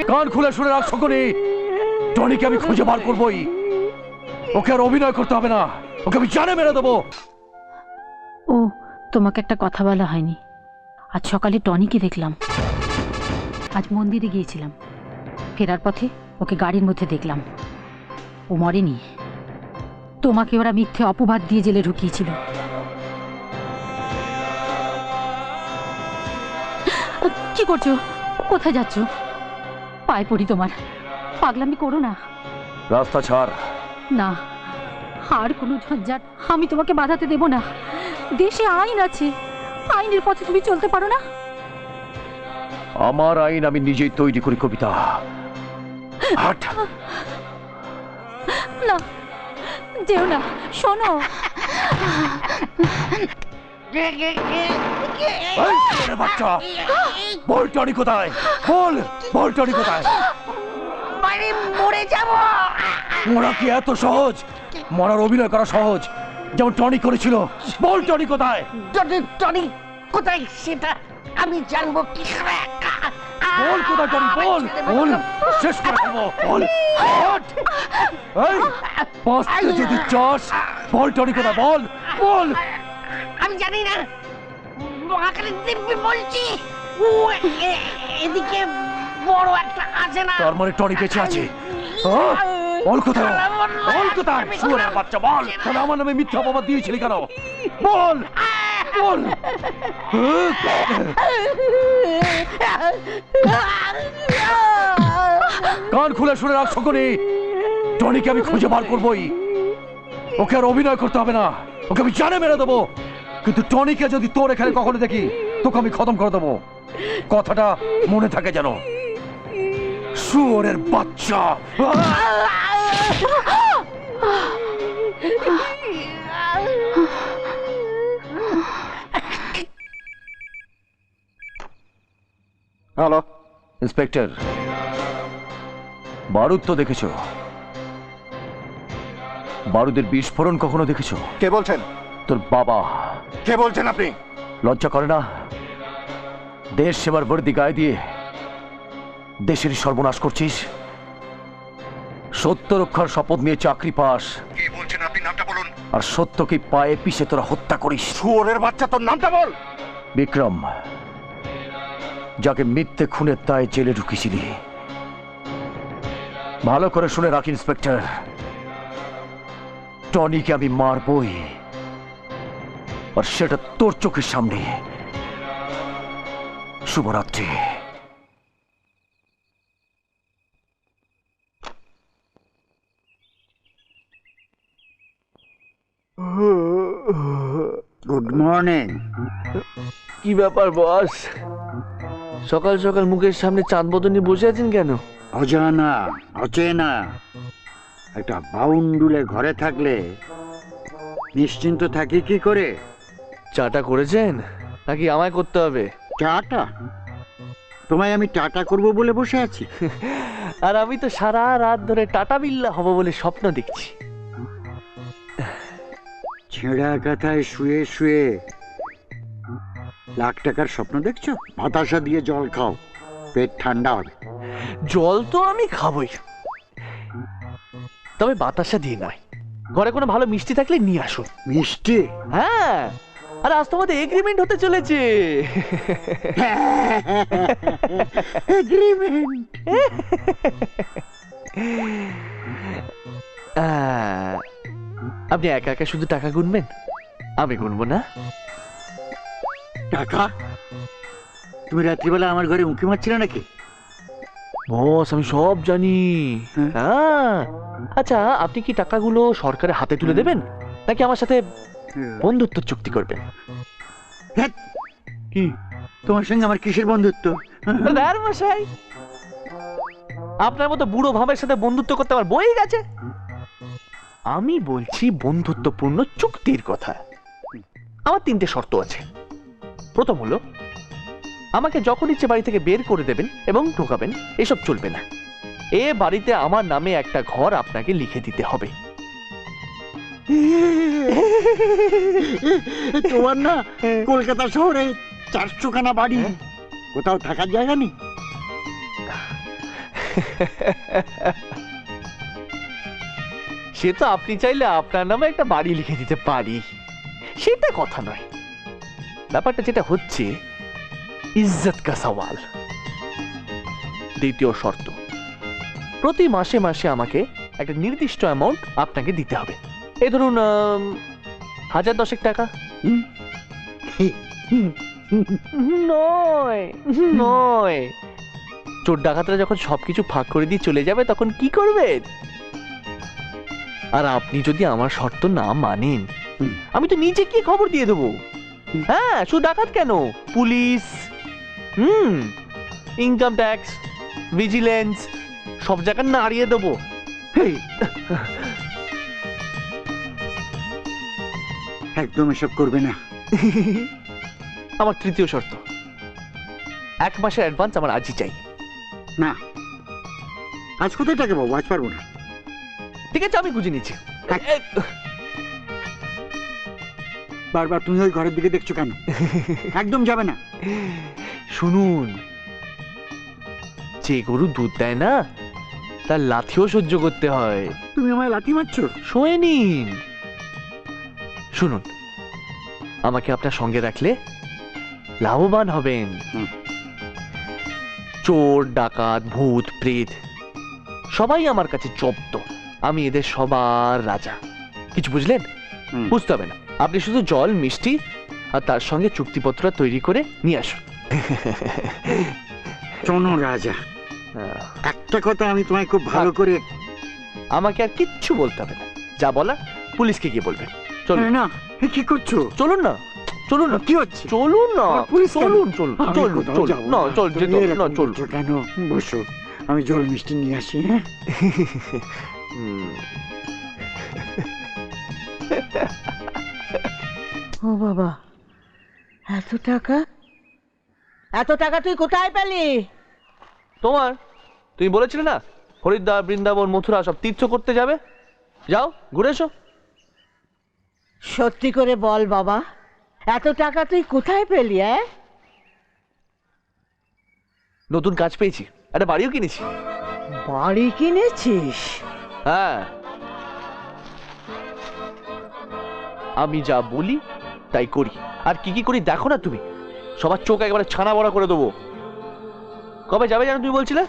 কান খুলে শুনে রাখ শকুনি, টনিকে আমি খুঁজে বার করবই। ওকে আর অভিনয় করতে হবে না, ওকে আমি জানে মেরে দেবো। ও, তোমাকে একটা কথা বলা হয়নি। আজ সকালে টনিকে দেখলাম। আজ মন্দিরে গিয়েছিলাম, ফেরার পথে ওকে গাড়ির মধ্যে দেখলাম। ও মরেনি, তোমাকে ওরা মিথ্যে অপবাদ দিয়ে জেলে ঢুকিয়েছিল। কি করছো? কোথায় যাচ্ছ? পায়ে পড়ি তোমার, পাগলামি করো না। রাস্তা ছাড়। না, আর কোনো ঝঞ্ঝাট আমি তোমাকে বাধাতে দেব না। দেশে আইন আছে, আইনের পথে তুমি চলতে পারো না? আমার আইন আমি নিজেই তৈরি করি কবিতা। হাট। না, যেও না, শোনো। বাচ্চা, বল টনি কোথায়? বল, বল টনি কোথায়? মরে যাব। মরা কি এত সহজ? মরার অভিনয় করা সহজ, যেমন টনি করেছিল। বল টনি কোথায়? টনি কোথায় সেটা আমি জানবো কি করে? বল কোথায় টনি? বল, বল, শেষ করে দেবো। বল। এই, বাঁচতে যদি চাস, বল টনি কোথায়? বল, বল। আমি জানি না, মহাকালীর দিব্যি বলছি। ও এদিকে বড় একটা আছে না? তার মানে টনি বেঁচে আছে। বল কোথায়? বল কোথায়? শুয়োরের বাচ্চা বল। তাহলে আমার নামে মিথ্যা অপবাদ দিয়েছিলি কেন? বল, বল। কান খুলে শুনে রাখ শকুনি, টনিকে আমি খুঁজে বার করবই। ওকে আর অভিনয় করতে হবে না, ওকে আমি জানে মেরে দেবো। কিন্তু টনিকে যদি তোর এখানে কখনো দেখি, তোকে আমি খতম করে দেবো। কথাটা মনে থাকে যেন। শুয়োরের বাচ্চা। হ্যালো ইন্সপেক্টর, বারুদ তো দেখেছো? বারুদের বিস্ফোরণ কখনো দেখেছো? কে বলছেন? তোর বাবা। কে বলছেন আপনি? লজ্জা করে না? দেশ সেবার বর্দি গায়ে দিয়ে দেশের সর্বনাশ করছিস। সত্য রক্ষার শপথ নিয়ে চাকরি পাস, কে বলছেন আপনি? নামটা বলুন। আর সত্যকে পায়ে পিষে তোরা হত্যা করিস। শুয়োরের বাচ্চা, তোর নামটা বল। বিক্রম, যাকে মিথ্যে খুনের দায়ে জেলে ঢুকিয়েছিলি। ভালো করে শুনে রাখ ইন্সপেক্টর, টনিকে আমি মারবই, আর সেটা তোর চোখের সামনে। শুভরাত্রি। Good morning. কি ব্যাপার বস, সকাল সকাল মুখের সামনে চাঁদ বদনি বসে আছেন কেন? অজানা অচেনা একটা বাউন্ডুলে ঘরে থাকলে নিশ্চিন্ত থাকি কি করে? চাটা করেছেন নাকি আমায় করতে হবে? চাটা? তোমায় আমি টাটা করব বলে বসে আছি? আর আমি তো সারা রাত ধরে টাটা বিল্লা হব বলে স্বপ্ন দেখছি। ছেঁড়া কাঁথায় শুয়ে শুয়ে লাখ টাকার স্বপ্ন দেখছো? বাতাসা দিয়ে জল খাও, পেট ঠান্ডা হবে। জল তো আমি খাবই, তবে বাতাসা দিয়ে নয়। ঘরে কোনো ভালো মিষ্টি থাকলে নিয়ে আসুন। মিষ্টি? হ্যাঁ, আর আজ তো আমাদের এগ্রিমেন্ট হতে চলেছে। এগ্রিমেন্ট? আপনি একা একা শুধু টাকা গুনবেন, আমি গুনবো না? টাকা? তুমি রাত্রিবেলা আমার ঘরে উঁকি মারছিলে নাকি? বস, আমি সব জানি। হ্যাঁ, আচ্ছা, আপনি কি টাকাগুলো সরকারের হাতে তুলে দেবেন নাকি আমার সাথে বন্ধুত্ব চুক্তি করবেন? ধ্যাৎ, কি তোমার সঙ্গে আমার কিসের বন্ধুত্ব? দার মশাই, আপনার মতো বুড়ো ভাবের সাথে বন্ধুত্ব করতে আমার বই গেছে। আমি বলছি বন্ধুত্বপূর্ণ চুক্তির কথা। আমার 3টে শর্ত আছে। প্রথম হলো, আমাকে যখন ইচ্ছে বাড়ি থেকে বের করে দেবেন এবং ঢোকাবেন, এসব চলবে না। এ বাড়িতে আমার নামে একটা ঘর আপনাকে লিখে দিতে হবে। তোমার না কলকাতা শহরে 400খানা বাড়ি, কোথাও থাকার জায়গা নেই? সে তো আপনি চাইলে আপনার নামে একটা বাড়ি লিখে দিতে পারি, সেটা কথা নয়। ব্যাপারটা যেটা হচ্ছে ইজ্জত কা সওয়াল। দ্বিতীয় শর্ত, প্রতি মাসে মাসে আমাকে একটা নির্দিষ্ট অ্যামাউন্ট আপনাকে দিতে হবে। এই ধরুন 1010 টাকা। নয় নয়, চোর ডাকাতরা যখন সবকিছু ফাঁক করে দিয়ে চলে যাবে তখন কি করবেন? আর আপনি যদি আমার শর্ত না মানেন, আমি তো নিজে কি খবর দিয়ে দেবো। হ্যাঁ, শুধু ডাকাত কেন, পুলিশ, ইনকাম ট্যাক্স, ভিজিলেন্স, সব জায়গায় নাড়িয়ে দেবো। একদম এসব করবে না। আমার তৃতীয় শর্ত, 1 মাসের অ্যাডভান্স আমার আজই চাই। না, আজ কোথায় টাকা পাবো? আজ পারবো না। ঠিক আছে, আমি বুঝে নিচ্ছি। বারবার তুমি ওই ঘরের দিকে দেখছো কেন? একদম যাবে না। শুনুন, যে গরু দুধ দেয় না তার লাথিও সহ্য করতে হয়। তুমি আমায় লাথি মারছো? শোয়ে নিন। শুনুন, আমাকে আপনার সঙ্গে রাখলে লাভবান হবেন। চোর ডাকাত ভূত প্রেত সবাই আমার কাছে জব্দ, আমি এদের সবার রাজা। কিছু বুঝলেন? বুঝতে হবে না, আপনি শুধু জল মিষ্টি আর তার সঙ্গে চুক্তিপত্র তৈরি করে নিয়ে আসুন। শোনো রাজা, একটা কথা আমি তোমায় খুব ভালো করে। আমাকে আর কিচ্ছু বলতে হবে না, যা বলার পুলিশকে গিয়ে বলবেন। চলুন না, কি করছো? চলুন না, চলুন না। কি হচ্ছে? চলুন না, পুলিশ চলুন চলুন চলুন চলুন না, চল যেতে হবে না, চলুন। কেন? বসো, আমি জল মিষ্টি নিয়ে আসি। হ্যাঁ, ও বাবা, এত টাকা, এত টাকা তুই কোথায় পেলি? তোমার, তুমি বলেছিলে না হরিদ্বার বৃন্দাবন মথুরা সব তীর্থ করতে যাবে, যাও ঘুরে এসো। সত্যি করে বল বাবা, এত টাকা তুই কোথায় পেলি? নতুন কাজ পেয়েছি, একটা বাড়িও কিনেছি। বাড়ি কিনেছিস? হ্যাঁ, আমি যা বলি তাই করি, আর কি কি করি দেখো না তুমি। সবার চোখ একেবারে ছানা বড়া করে দেবো। কবে যাবে জানো তুমি বলছিলে?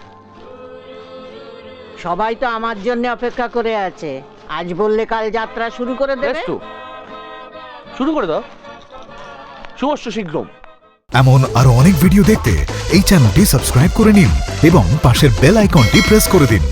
সবাই তো আমার জন্য অপেক্ষা করে আছে, আজ বললে কাল যাত্রা শুরু করে দেবে। বেশ তো, শুরু করে দাও, শুভস্য শীঘ্রম। এমন আরো অনেক ভিডিও দেখতে এই চ্যানেলটি সাবস্ক্রাইব করে নিন এবং পাশের বেল আইকনটি প্রেস করে দিন।